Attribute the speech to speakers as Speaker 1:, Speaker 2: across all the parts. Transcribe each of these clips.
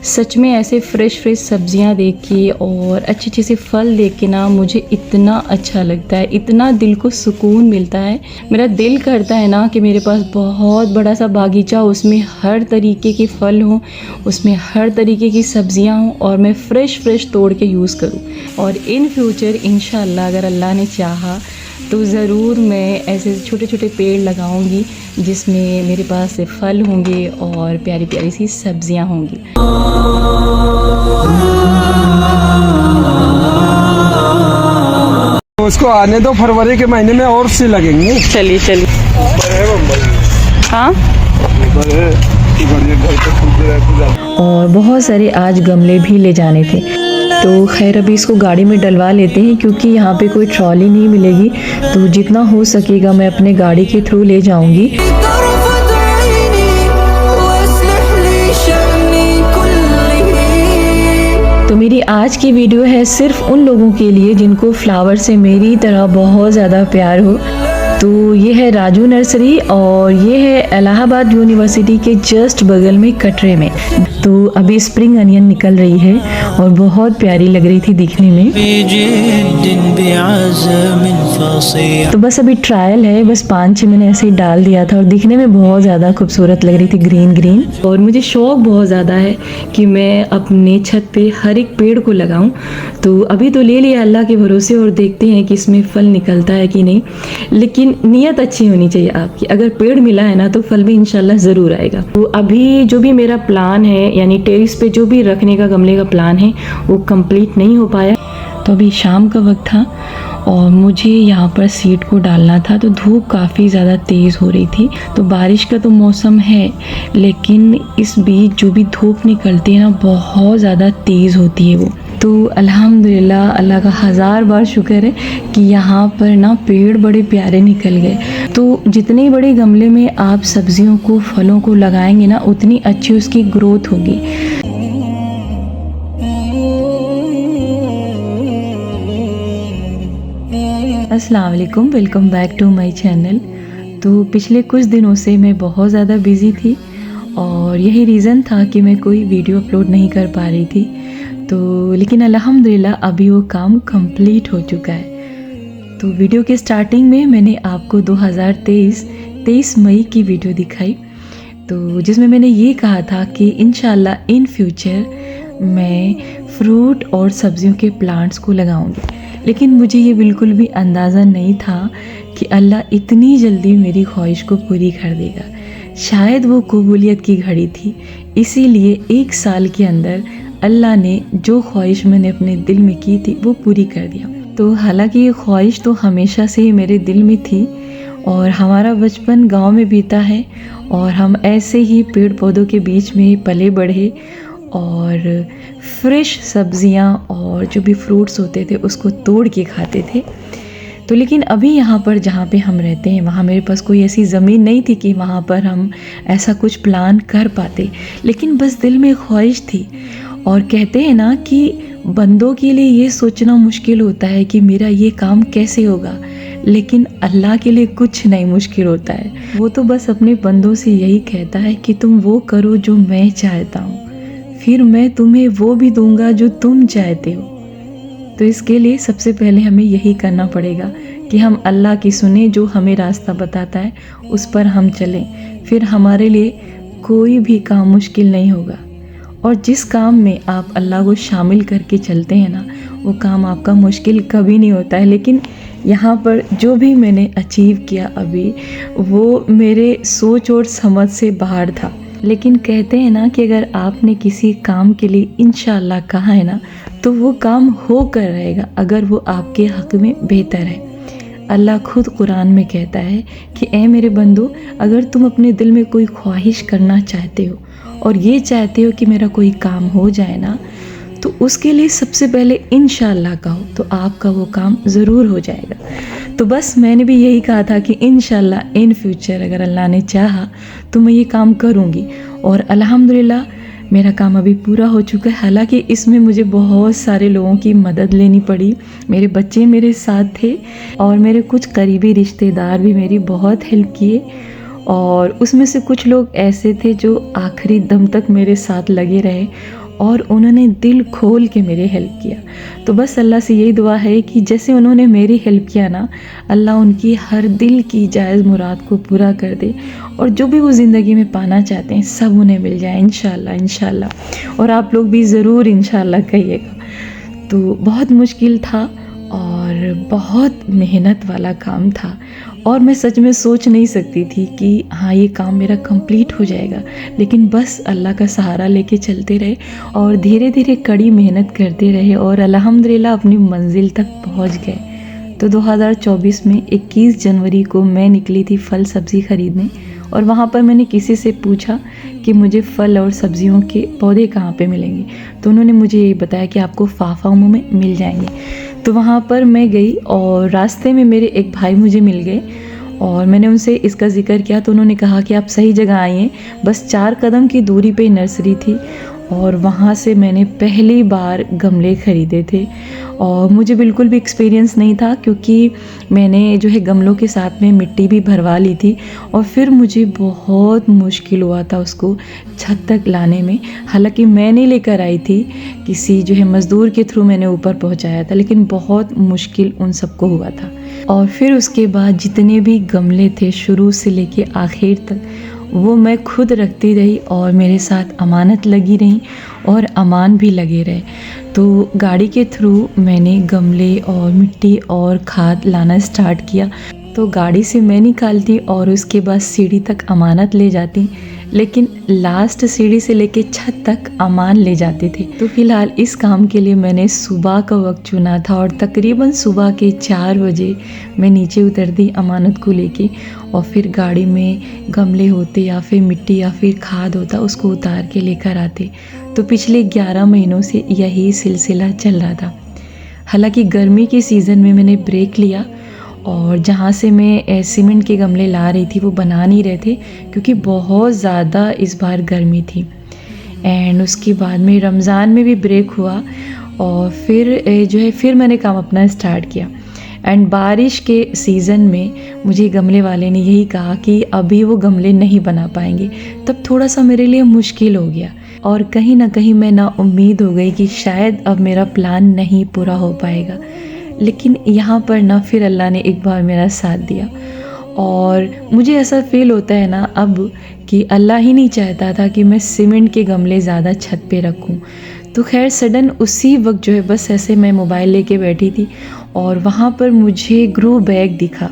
Speaker 1: सच में ऐसे फ़्रेश सब्जियां देख के और अच्छे अच्छे से फल देख के ना मुझे इतना अच्छा लगता है, इतना दिल को सुकून मिलता है। मेरा दिल करता है ना कि मेरे पास बहुत बड़ा सा बागीचा हो, उसमें हर तरीके के फल हों, उसमें हर तरीके की सब्जियां हों और मैं फ़्रेश तोड़ के यूज़ करूं। और इन फ्यूचर इंशाल्लाह अगर अल्लाह ने चाहा तो ज़रूर मैं ऐसे छोटे छोटे पेड़ लगाऊंगी जिसमें मेरे पास से फल होंगे और प्यारी प्यारी सी सब्जियां होंगी।
Speaker 2: उसको आने दो, फरवरी के महीने में और सी लगेंगे।
Speaker 1: चलिए हाँ। और बहुत सारे आज गमले भी ले जाने थे, तो खैर अभी इसको गाड़ी में डलवा लेते हैं क्योंकि यहाँ पे कोई ट्रॉली नहीं मिलेगी, तो जितना हो सकेगा मैं अपने गाड़ी के थ्रू ले जाऊँगी। तो मेरी आज की वीडियो है सिर्फ उन लोगों के लिए जिनको फ्लावर से मेरी तरह बहुत ज़्यादा प्यार हो। तो ये है राजू नर्सरी और ये है इलाहाबाद यूनिवर्सिटी के जस्ट बगल में कटरे में। तो अभी स्प्रिंग अनियन निकल रही है और बहुत प्यारी लग रही थी दिखने में। तो बस अभी ट्रायल है, बस 5-6 मैंने ऐसे ही डाल दिया था और दिखने में बहुत ज़्यादा खूबसूरत लग रही थी, ग्रीन। और मुझे शौक बहुत ज़्यादा है कि मैं अपने छत पे हर एक पेड़ को लगाऊं। तो अभी तो ले लिया अल्लाह के भरोसे और देखते हैं कि इसमें फल निकलता है कि नहीं, लेकिन नीयत अच्छी होनी चाहिए आपकी। अगर पेड़ मिला है ना तो फल भी इंशाल्लाह ज़रूर आएगा। तो अभी जो भी मेरा प्लान है, यानी टेरेस पे जो भी रखने का गमले का प्लान है वो कंप्लीट नहीं हो पाया। तो अभी शाम का वक्त था और मुझे यहाँ पर सीड को डालना था, तो धूप काफ़ी ज़्यादा तेज़ हो रही थी। तो बारिश का तो मौसम है, लेकिन इस बीच जो भी धूप निकलती है ना बहुत ज़्यादा तेज़ होती है वो। तो अल्हम्दुलिल्लाह अल्लाह का 1000 बार शुक्र है कि यहाँ पर ना पेड़ बड़े प्यारे निकल गए। तो जितने बड़े गमले में आप सब्जियों को, फलों को लगाएंगे ना उतनी अच्छी उसकी ग्रोथ होगी। अस्सलाम वालेकुम, welcome back to my channel. तो पिछले कुछ दिनों से मैं बहुत ज़्यादा बिज़ी थी और यही रीज़न था कि मैं कोई वीडियो अपलोड नहीं कर पा रही थी। तो लेकिन अल्हम्दुलिल्लाह अभी वो काम कंप्लीट हो चुका है। तो वीडियो के स्टार्टिंग में मैंने आपको 23 मई की वीडियो दिखाई, तो जिसमें मैंने ये कहा था कि इंशाल्लाह इन फ्यूचर मैं फ्रूट और सब्जियों के प्लांट्स को लगाऊंगी। लेकिन मुझे ये बिल्कुल भी अंदाज़ा नहीं था कि अल्लाह इतनी जल्दी मेरी ख्वाहिश को पूरी कर देगा। शायद वो कबूलियत की घड़ी थी, इसीलिए 1 साल के अंदर अल्लाह ने जो ख्वाहिश मैंने अपने दिल में की थी वो पूरी कर दिया। तो हालांकि ये ख्वाहिश तो हमेशा से ही मेरे दिल में थी और हमारा बचपन गांव में बीता है और हम ऐसे ही पेड़ पौधों के बीच में पले बढ़े और फ्रेश सब्जियां और जो भी फ्रूट्स होते थे उसको तोड़ के खाते थे। तो लेकिन अभी यहाँ पर जहाँ पे हम रहते हैं वहाँ मेरे पास कोई ऐसी ज़मीन नहीं थी कि वहाँ पर हम ऐसा कुछ प्लान कर पाते, लेकिन बस दिल में ख्वाहिश थी। और कहते हैं ना कि बंदों के लिए ये सोचना मुश्किल होता है कि मेरा ये काम कैसे होगा, लेकिन अल्लाह के लिए कुछ नहीं मुश्किल होता है। वो तो बस अपने बंदों से यही कहता है कि तुम वो करो जो मैं चाहता हूँ, फिर मैं तुम्हें वो भी दूंगा जो तुम चाहते हो। तो इसके लिए सबसे पहले हमें यही करना पड़ेगा कि हम अल्लाह की सुने, जो हमें रास्ता बताता है उस पर हम चलें, फिर हमारे लिए कोई भी काम मुश्किल नहीं होगा। और जिस काम में आप अल्लाह को शामिल करके चलते हैं ना वो काम आपका मुश्किल कभी नहीं होता है। लेकिन यहाँ पर जो भी मैंने अचीव किया अभी वो मेरे सोच और समझ से बाहर था। लेकिन कहते हैं ना कि अगर आपने किसी काम के लिए इंशाअल्लाह कहा है ना तो वो काम हो कर रहेगा, अगर वो आपके हक़ में बेहतर है। अल्लाह खुद कुरान में कहता है कि ए मेरे बंदो, अगर तुम अपने दिल में कोई ख्वाहिश करना चाहते हो और ये चाहते हो कि मेरा कोई काम हो जाए ना, तो उसके लिए सबसे पहले इंशाअल्लाह कहो तो आपका वो काम ज़रूर हो जाएगा। तो बस मैंने भी यही कहा था कि इंशाअल्लाह इन फ्यूचर अगर अल्लाह ने चाहा तो मैं ये काम करूँगी। और अल्हम्दुलिल्लाह मेरा काम अभी पूरा हो चुका है। हालांकि इसमें मुझे बहुत सारे लोगों की मदद लेनी पड़ी। मेरे बच्चे मेरे साथ थे और मेरे कुछ करीबी रिश्तेदार भी मेरी बहुत हेल्प किए और उसमें से कुछ लोग ऐसे थे जो आखिरी दम तक मेरे साथ लगे रहे और उन्होंने दिल खोल के मेरी हेल्प किया। तो बस अल्लाह से यही दुआ है कि जैसे उन्होंने मेरी हेल्प किया ना, अल्लाह उनकी हर दिल की जायज़ मुराद को पूरा कर दे और जो भी वो ज़िंदगी में पाना चाहते हैं सब उन्हें मिल जाए इंशाल्लाह इंशाल्लाह। और आप लोग भी ज़रूर इंशाल्लाह कहिएगा। तो बहुत मुश्किल था और बहुत मेहनत वाला काम था और मैं सच में सोच नहीं सकती थी कि हाँ ये काम मेरा कंप्लीट हो जाएगा, लेकिन बस अल्लाह का सहारा लेके चलते रहे और धीरे धीरे कड़ी मेहनत करते रहे और अल्हम्दुलिल्लाह अपनी मंजिल तक पहुंच गए। तो 2024 में 21 जनवरी को मैं निकली थी फल सब्ज़ी ख़रीदने और वहाँ पर मैंने किसी से पूछा कि मुझे फल और सब्जियों के पौधे कहाँ पे मिलेंगे। तो उन्होंने मुझे ये बताया कि आपको फाफाओं में मिल जाएंगे। तो वहाँ पर मैं गई और रास्ते में मेरे एक भाई मुझे मिल गए और मैंने उनसे इसका ज़िक्र किया तो उन्होंने कहा कि आप सही जगह आई हैं, बस 4 कदम की दूरी पे नर्सरी थी और वहाँ से मैंने पहली बार गमले ख़रीदे थे। और मुझे बिल्कुल भी एक्सपीरियंस नहीं था क्योंकि मैंने जो है गमलों के साथ में मिट्टी भी भरवा ली थी और फिर मुझे बहुत मुश्किल हुआ था उसको छत तक लाने में। हालांकि मैं नहीं लेकर आई थी, किसी जो है मज़दूर के थ्रू मैंने ऊपर पहुंचाया था, लेकिन बहुत मुश्किल उन सबको हुआ था। और फिर उसके बाद जितने भी गमले थे शुरू से लेके आखिर तक वो मैं खुद रखती रही और मेरे साथ अमानत लगी रही और अमान भी लगे रहे। तो गाड़ी के थ्रू मैंने गमले और मिट्टी और खाद लाना स्टार्ट किया। तो गाड़ी से मैं निकालती और उसके बाद सीढ़ी तक अमानत ले जाती, लेकिन लास्ट सीढ़ी से लेके छत तक अमान ले जाते थे। तो फिलहाल इस काम के लिए मैंने सुबह का वक्त चुना था और तकरीबन सुबह के 4 बजे मैं नीचे उतरती अमानत को लेके और फिर गाड़ी में गमले होते या फिर मिट्टी या फिर खाद होता उसको उतार के लेकर आते। तो पिछले 11 महीनों से यही सिलसिला चल रहा था। हालांकि गर्मी के सीज़न में मैंने ब्रेक लिया और जहाँ से मैं सीमेंट के गमले ला रही थी वो बना नहीं रहे थे क्योंकि बहुत ज़्यादा इस बार गर्मी थी। एंड उसके बाद में रमज़ान में भी ब्रेक हुआ और फिर जो है फिर मैंने काम अपना स्टार्ट किया। एंड बारिश के सीज़न में मुझे गमले वाले ने यही कहा कि अभी वो गमले नहीं बना पाएंगे, तब थोड़ा सा मेरे लिए मुश्किल हो गया और कहीं ना कहीं मैं ना उम्मीद हो गई कि शायद अब मेरा प्लान नहीं पूरा हो पाएगा। लेकिन यहाँ पर ना फिर अल्लाह ने एक बार मेरा साथ दिया और मुझे ऐसा फ़ील होता है ना अब कि अल्लाह ही नहीं चाहता था कि मैं सीमेंट के गमले ज़्यादा छत पे रखूं। तो खैर सडन उसी वक्त जो है बस ऐसे मैं मोबाइल लेके बैठी थी और वहाँ पर मुझे ग्रो बैग दिखा,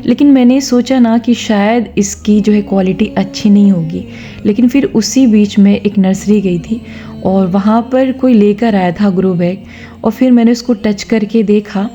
Speaker 1: लेकिन मैंने सोचा ना कि शायद इसकी जो है क्वालिटी अच्छी नहीं होगी। लेकिन फिर उसी बीच में एक नर्सरी गई थी और वहाँ पर कोई लेकर आया था ग्रो बैग और फिर मैंने उसको टच करके देखा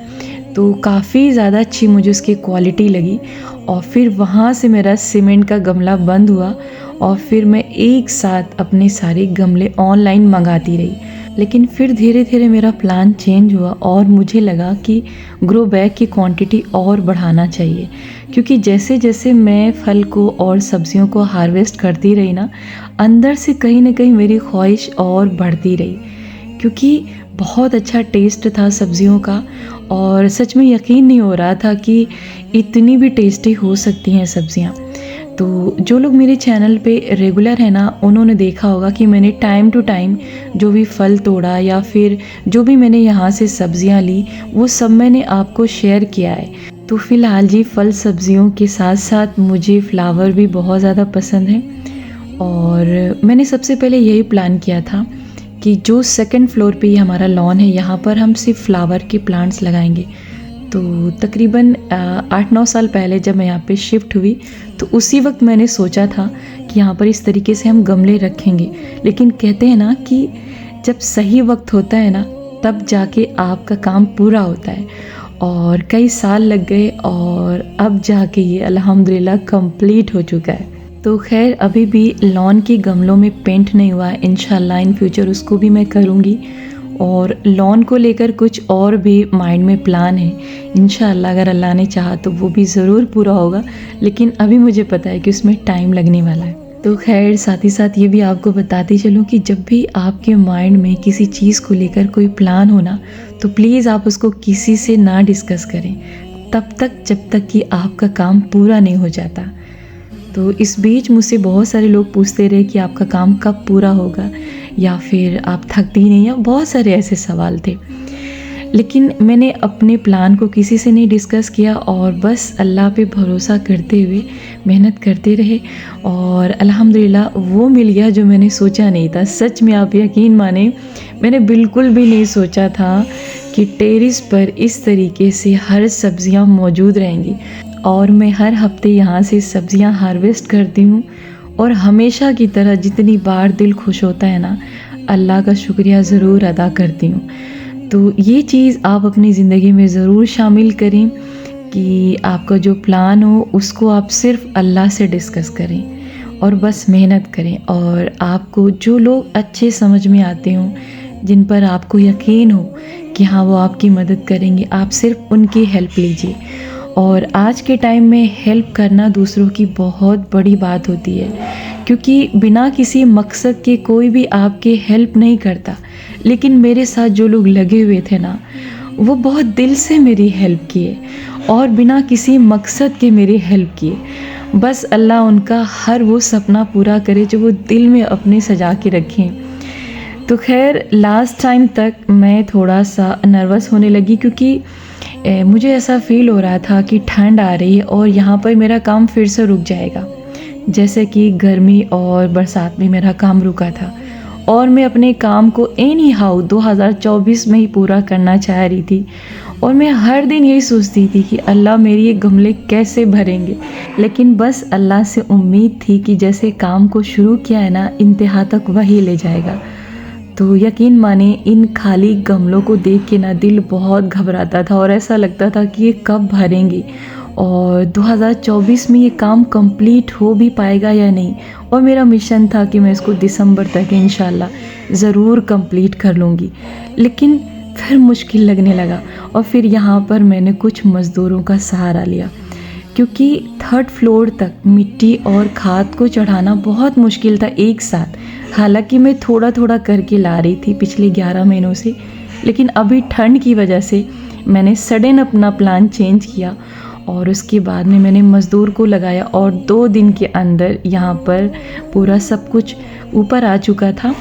Speaker 1: तो काफ़ी ज़्यादा अच्छी मुझे उसकी क्वालिटी लगी और फिर वहाँ से मेरा सीमेंट का गमला बंद हुआ और फिर मैं एक साथ अपने सारे गमले ऑनलाइन मंगाती रही। लेकिन फिर धीरे धीरे मेरा प्लान चेंज हुआ और मुझे लगा कि ग्रो बैग की क्वांटिटी और बढ़ाना चाहिए, क्योंकि जैसे जैसे मैं फल को और सब्जियों को हार्वेस्ट करती रही ना, अंदर से कहीं ना कहीं मेरी ख्वाहिश और बढ़ती रही, क्योंकि बहुत अच्छा टेस्ट था सब्जियों का और सच में यकीन नहीं हो रहा था कि इतनी भी टेस्टी हो सकती हैं सब्जियां। तो जो लोग मेरे चैनल पे रेगुलर है ना, उन्होंने देखा होगा कि मैंने टाइम टू टाइम जो भी फल तोड़ा या फिर जो भी मैंने यहाँ से सब्जियाँ ली वो सब मैंने आपको शेयर किया है। तो फ़िलहाल जी फल सब्जियों के साथ साथ मुझे फ्लावर भी बहुत ज़्यादा पसंद है और मैंने सबसे पहले यही प्लान किया था कि जो सेकंड फ्लोर पे ही हमारा लॉन है यहाँ पर हम सिर्फ फ्लावर के प्लांट्स लगाएंगे। तो तकरीबन 8-9 साल पहले जब मैं यहाँ पे शिफ्ट हुई तो उसी वक्त मैंने सोचा था कि यहाँ पर इस तरीके से हम गमले रखेंगे। लेकिन कहते हैं ना कि जब सही वक्त होता है ना तब जाके आपका काम पूरा होता है और कई साल लग गए और अब जाके ये अल्हम्दुलिल्लाह कंप्लीट हो चुका है। तो खैर अभी भी लॉन के गमलों में पेंट नहीं हुआ है, इंशाल्लाह इन फ्यूचर उसको भी मैं करूँगी और लॉन को लेकर कुछ और भी माइंड में प्लान है। इंशाल्लाह अगर अल्लाह ने चाहा तो वो भी ज़रूर पूरा होगा, लेकिन अभी मुझे पता है कि उसमें टाइम लगने वाला है। तो खैर साथ ही साथ ये भी आपको बताती चलूँ कि जब भी आपके माइंड में किसी चीज़ को लेकर कोई प्लान हो ना, तो प्लीज़ आप उसको किसी से ना डिस्कस करें तब तक जब तक कि आपका काम पूरा नहीं हो जाता। तो इस बीच मुझसे बहुत सारे लोग पूछते रहे कि आपका काम कब पूरा होगा। या फिर आप थकती नहीं, या बहुत सारे ऐसे सवाल थे। लेकिन मैंने अपने प्लान को किसी से नहीं डिस्कस किया और बस अल्लाह पे भरोसा करते हुए मेहनत करते रहे और अल्हम्दुलिल्लाह वो मिल गया जो मैंने सोचा नहीं था। सच में आप यकीन माने, मैंने बिल्कुल भी नहीं सोचा था कि टेरेस पर इस तरीके से हर सब्जियां मौजूद रहेंगी और मैं हर हफ्ते यहाँ से सब्जियां हार्वेस्ट करती हूँ। और हमेशा की तरह जितनी बार दिल खुश होता है ना, अल्लाह का शुक्रिया ज़रूर अदा करती हूँ। तो ये चीज़ आप अपनी ज़िंदगी में ज़रूर शामिल करें कि आपका जो प्लान हो उसको आप सिर्फ अल्लाह से डिस्कस करें और बस मेहनत करें। और आपको जो लोग अच्छे समझ में आते हों, जिन पर आपको यकीन हो कि हाँ वो आपकी मदद करेंगे, आप सिर्फ उनकी हेल्प लीजिए। और आज के टाइम में हेल्प करना दूसरों की बहुत बड़ी बात होती है, क्योंकि बिना किसी मकसद के कोई भी आपकी हेल्प नहीं करता। लेकिन मेरे साथ जो लोग लगे हुए थे ना, वो बहुत दिल से मेरी हेल्प किए और बिना किसी मकसद के मेरी हेल्प किए। बस अल्लाह उनका हर वो सपना पूरा करे जो वो दिल में अपने सजा के रखें। तो खैर लास्ट टाइम तक मैं थोड़ा सा नर्वस होने लगी, क्योंकि मुझे ऐसा फ़ील हो रहा था कि ठंड आ रही है और यहाँ पर मेरा काम फिर से रुक जाएगा, जैसे कि गर्मी और बरसात में मेरा काम रुका था। और मैं अपने काम को एनी हाउ 2024 में ही पूरा करना चाह रही थी। और मैं हर दिन यही सोचती थी कि अल्लाह मेरी ये गमले कैसे भरेंगे। लेकिन बस अल्लाह से उम्मीद थी कि जैसे काम को शुरू किया है ना, इंतहा तक वही ले जाएगा। तो यकीन माने, इन खाली गमलों को देख के ना दिल बहुत घबराता था और ऐसा लगता था कि ये कब भरेंगे और 2024 में ये काम कंप्लीट हो भी पाएगा या नहीं। और मेरा मिशन था कि मैं इसको दिसंबर तक इंशाल्लाह ज़रूर कंप्लीट कर लूँगी। लेकिन फिर मुश्किल लगने लगा और फिर यहाँ पर मैंने कुछ मज़दूरों का सहारा लिया, क्योंकि 3rd फ्लोर तक मिट्टी और खाद को चढ़ाना बहुत मुश्किल था एक साथ। हालांकि मैं थोड़ा थोड़ा करके ला रही थी पिछले 11 महीनों से, लेकिन अभी ठंड की वजह से मैंने सडन अपना प्लान चेंज किया और उसके बाद में मैंने मज़दूर को लगाया और 2 दिन के अंदर यहाँ पर पूरा सब कुछ ऊपर आ चुका था।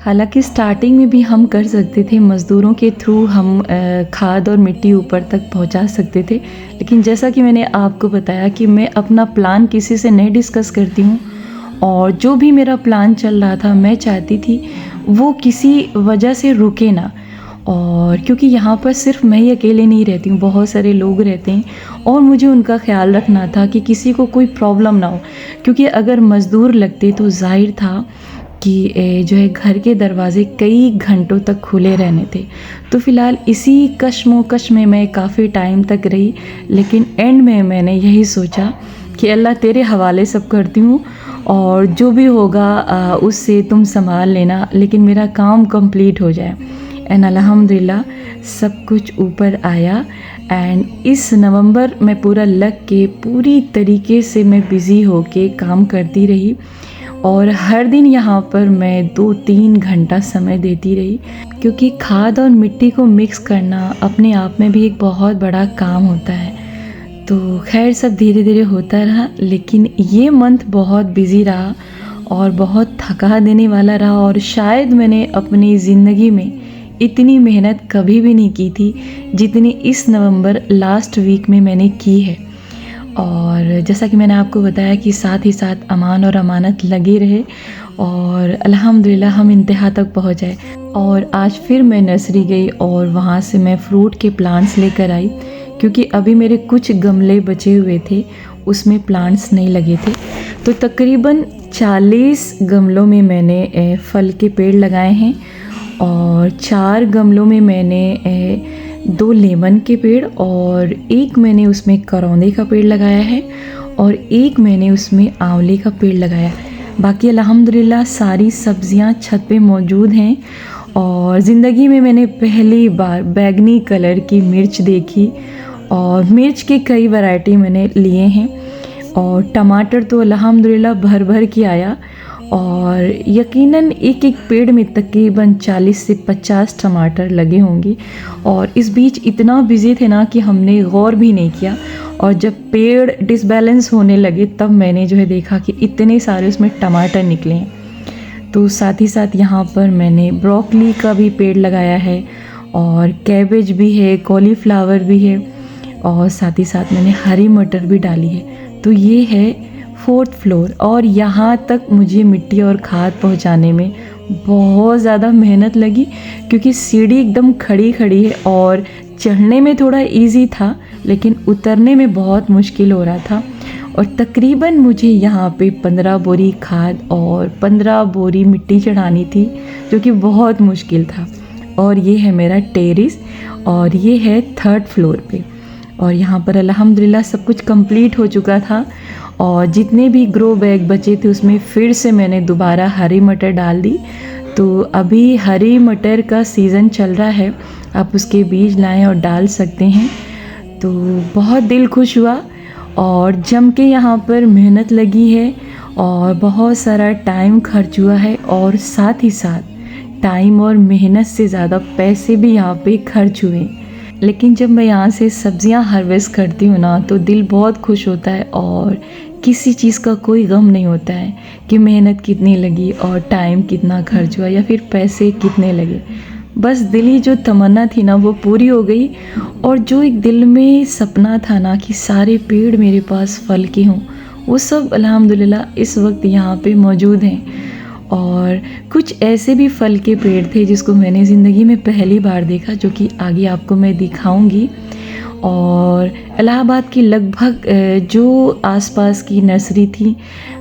Speaker 1: हालांकि स्टार्टिंग में भी हम कर सकते थे, मज़दूरों के थ्रू हम खाद और मिट्टी ऊपर तक पहुँचा सकते थे। लेकिन जैसा कि मैंने आपको बताया कि मैं अपना प्लान किसी से नहीं डिस्कस करती हूँ और जो भी मेरा प्लान चल रहा था मैं चाहती थी वो किसी वजह से रुके ना। और क्योंकि यहाँ पर सिर्फ मैं ही अकेले नहीं रहती हूँ, बहुत सारे लोग रहते हैं और मुझे उनका ख्याल रखना था कि किसी को कोई प्रॉब्लम ना हो। क्योंकि अगर मज़दूर लगते तो जाहिर था कि जो है घर के दरवाज़े कई घंटों तक खुले रहने थे। तो फ़िलहाल इसी कश्मोकश में मैं काफ़ी टाइम तक रही, लेकिन एंड में मैंने यही सोचा कि अल्लाह तेरे हवाले सब करती हूँ और जो भी होगा उससे तुम संभाल लेना, लेकिन मेरा काम कंप्लीट हो जाए। एंड अल्हम्दुलिल्लाह सब कुछ ऊपर आया। एंड इस नवंबर में पूरा लग के पूरी तरीके से मैं बिज़ी होके काम करती रही और हर दिन यहाँ पर मैं 2-3 घंटा समय देती रही, क्योंकि खाद और मिट्टी को मिक्स करना अपने आप में भी एक बहुत बड़ा काम होता है। तो खैर सब धीरे धीरे होता रहा, लेकिन ये मंथ बहुत बिज़ी रहा और बहुत थका देने वाला रहा। और शायद मैंने अपनी ज़िंदगी में इतनी मेहनत कभी भी नहीं की थी जितनी इस नवंबर लास्ट वीक में मैंने की है। और जैसा कि मैंने आपको बताया कि साथ ही साथ अमान और अमानत लगे रहे और अल्हम्दुलिल्लाह हम इंतहा तक पहुँच जाए। और आज फिर मैं नर्सरी गई और वहाँ से मैं फ्रूट के प्लांट्स लेकर आई, क्योंकि अभी मेरे कुछ गमले बचे हुए थे उसमें प्लांट्स नहीं लगे थे। तो तकरीबन 40 गमलों में मैंने फल के पेड़ लगाए हैं और 4 गमलों में मैंने 2 लेमन के पेड़ और 1 मैंने उसमें करौंदे का पेड़ लगाया है और 1 मैंने उसमें आंवले का पेड़ लगाया है। बाकी अल्हम्दुलिल्लाह सारी सब्जियां छत पे मौजूद हैं। और ज़िंदगी में मैंने पहली बार बैगनी कलर की मिर्च देखी और मिर्च के कई वैरायटी मैंने लिए हैं। और टमाटर तो अल्हम्दुलिल्लाह भर भर के आया और यकीनन एक एक पेड़ में तकरीबन 40 से 50 टमाटर लगे होंगे। और इस बीच इतना बिजी थे ना कि हमने गौर भी नहीं किया, और जब पेड़ डिसबैलेंस होने लगे तब मैंने जो है देखा कि इतने सारे उसमें टमाटर निकले हैं। तो साथ ही साथ यहाँ पर मैंने ब्रोकली का भी पेड़ लगाया है और कैबेज भी है, कॉलीफ्लावर भी है और साथ ही साथ मैंने हरी मटर भी डाली है। तो ये है 4th फ्लोर और यहाँ तक मुझे मिट्टी और खाद पहुँचाने में बहुत ज़्यादा मेहनत लगी, क्योंकि सीढ़ी एकदम खड़ी खड़ी है और चढ़ने में थोड़ा इजी था लेकिन उतरने में बहुत मुश्किल हो रहा था। और तकरीबन मुझे यहाँ पे 15 बोरी खाद और 15 बोरी मिट्टी चढ़ानी थी, जो कि बहुत मुश्किल था। और ये है मेरा टेरेस और ये है 3rd फ्लोर पे। और यहाँ पर अल्हम्दुलिल्लाह सब कुछ कंप्लीट हो चुका था और जितने भी ग्रो बैग बचे थे उसमें फिर से मैंने दोबारा हरी मटर डाल दी। तो अभी हरी मटर का सीज़न चल रहा है, आप उसके बीज लाएं और डाल सकते हैं। तो बहुत दिल खुश हुआ और जम के यहाँ पर मेहनत लगी है और बहुत सारा टाइम खर्च हुआ है और साथ ही साथ टाइम और मेहनत से ज़्यादा पैसे भी यहाँ पे खर्च हुए। लेकिन जब मैं यहाँ से सब्जियाँ हार्वेस्ट करती हूँ ना, तो दिल बहुत खुश होता है और किसी चीज़ का कोई गम नहीं होता है कि मेहनत कितनी लगी और टाइम कितना खर्च हुआ या फिर पैसे कितने लगे। बस दिली जो तमन्ना थी ना वो पूरी हो गई। और जो एक दिल में सपना था ना कि सारे पेड़ मेरे पास फल के हों, वो सब अल्हम्दुलिल्लाह इस वक्त यहाँ पे मौजूद हैं। और कुछ ऐसे भी फल के पेड़ थे जिसको मैंने ज़िंदगी में पहली बार देखा, जो कि आगे आपको मैं दिखाऊंगी। और इलाहाबाद की लगभग जो आसपास की नर्सरी थी,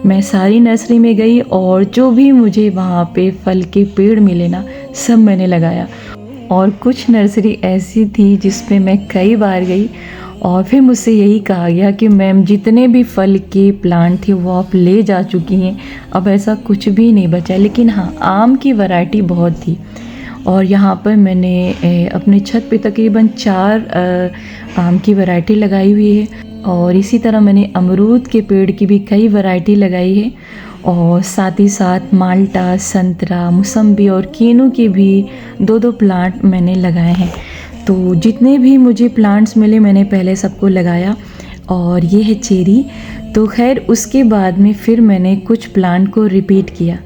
Speaker 1: मैं सारी नर्सरी में गई और जो भी मुझे वहाँ पे फल के पेड़ मिले ना, सब मैंने लगाया। और कुछ नर्सरी ऐसी थी जिस पे मैं कई बार गई और फिर मुझसे यही कहा गया कि मैम जितने भी फल के प्लांट थे वो आप ले जा चुकी हैं, अब ऐसा कुछ भी नहीं बचा। लेकिन हाँ, आम की वैरायटी बहुत थी और यहाँ पर मैंने अपने छत पे तकरीबन 4 आम की वैरायटी लगाई हुई है। और इसी तरह मैंने अमरूद के पेड़ की भी कई वैरायटी लगाई है और साथ ही साथ माल्टा, संतरा, मौसम्बी और कीनू के भी 2-2 प्लांट मैंने लगाए हैं। तो जितने भी मुझे प्लांट्स मिले मैंने पहले सबको लगाया। और ये है चेरी। तो खैर उसके बाद में फिर मैंने कुछ प्लांट को रिपीट किया।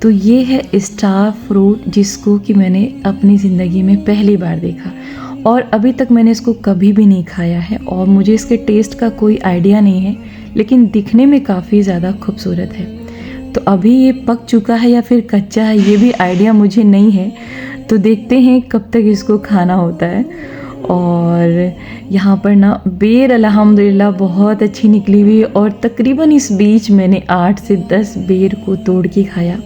Speaker 1: तो ये है स्टार फ्रूट, जिसको कि मैंने अपनी ज़िंदगी में पहली बार देखा और अभी तक मैंने इसको कभी भी नहीं खाया है और मुझे इसके टेस्ट का कोई आइडिया नहीं है, लेकिन दिखने में काफ़ी ज़्यादा खूबसूरत है। तो अभी ये पक चुका है या फिर कच्चा है ये भी आइडिया मुझे नहीं है, तो देखते हैं कब तक इसको खाना होता है। और यहाँ पर ना बेर अल्हम्दुलिल्लाह बहुत अच्छी निकली हुई और तकरीबन इस बीच मैंने 8 से 10 बेर को तोड़ के खाया।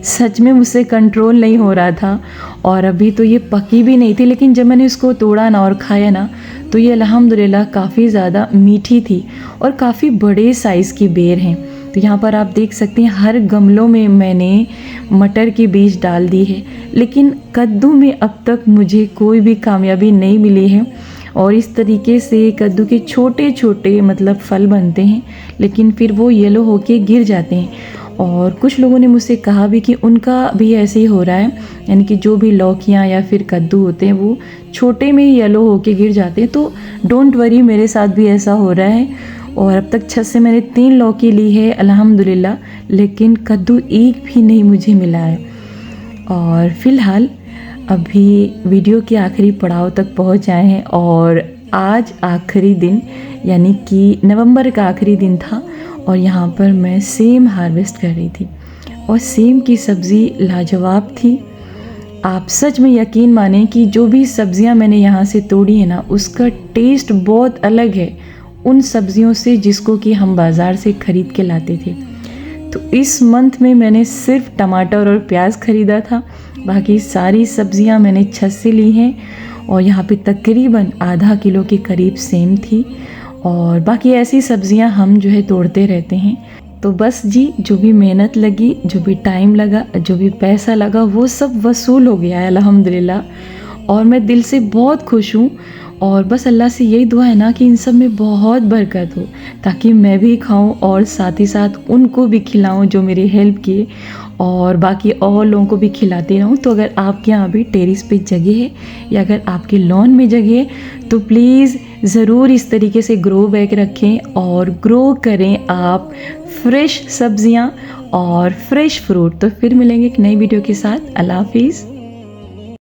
Speaker 1: सच में मुझसे कंट्रोल नहीं हो रहा था और अभी तो ये पकी भी नहीं थी, लेकिन जब मैंने इसको तोड़ा ना और खाया ना, तो ये अल्हम्दुलिल्लाह काफ़ी ज़्यादा मीठी थी और काफ़ी बड़े साइज़ की बेर हैं। तो यहाँ पर आप देख सकते हैं हर गमलों में मैंने मटर के बीज डाल दी है, लेकिन कद्दू में अब तक मुझे कोई भी कामयाबी नहीं मिली है। और इस तरीके से कद्दू के छोटे छोटे मतलब फल बनते हैं, लेकिन फिर वो येलो होके गिर जाते हैं। और कुछ लोगों ने मुझसे कहा भी कि उनका भी ऐसे ही हो रहा है, यानी कि जो भी लौकियाँ या फिर कद्दू होते हैं वो छोटे में ही येलो होके गिर जाते हैं। तो डोंट वरी, मेरे साथ भी ऐसा हो रहा है। और अब तक छत से मैंने 3 लौकी ली है अल्हम्दुलिल्लाह, लेकिन कद्दू एक भी नहीं मुझे मिला है। और फ़िलहाल अभी वीडियो के आखिरी पड़ाव तक पहुंच आए हैं और आज आखिरी दिन यानी कि नवंबर का आखिरी दिन था और यहाँ पर मैं सेम हार्वेस्ट कर रही थी और सेम की सब्ज़ी लाजवाब थी। आप सच में यकीन मानें कि जो भी सब्ज़ियाँ मैंने यहाँ से तोड़ी है ना, उसका टेस्ट बहुत अलग है उन सब्ज़ियों से जिसको कि हम बाज़ार से ख़रीद के लाते थे। तो इस मंथ में मैंने सिर्फ टमाटर और प्याज ख़रीदा था, बाकी सारी सब्ज़ियाँ मैंने छत से ली हैं और यहाँ पे तकरीबन आधा किलो के करीब सेम थी और बाकी ऐसी सब्ज़ियाँ हम जो है तोड़ते रहते हैं। तो बस जी, जो भी मेहनत लगी, जो भी टाइम लगा, जो भी पैसा लगा, वो सब वसूल हो गया है अल्हम्दुलिल्लाह और मैं दिल से बहुत खुश हूँ। और बस अल्लाह से यही दुआ है ना कि इन सब में बहुत बरकत हो, ताकि मैं भी खाऊं और साथ ही साथ उनको भी खिलाऊं जो मेरी हेल्प किए और बाकी और लोगों को भी खिलाती रहूं। तो अगर आपके यहाँ भी टेरेस पे जगह है या अगर आपके लॉन में जगह है तो प्लीज़ ज़रूर इस तरीके से ग्रो बैग रखें और ग्रो करें आप फ्रेश सब्जियां और फ्रेश फ्रूट। तो फिर मिलेंगे एक नई वीडियो के साथ। अल्लाह हाफिज़।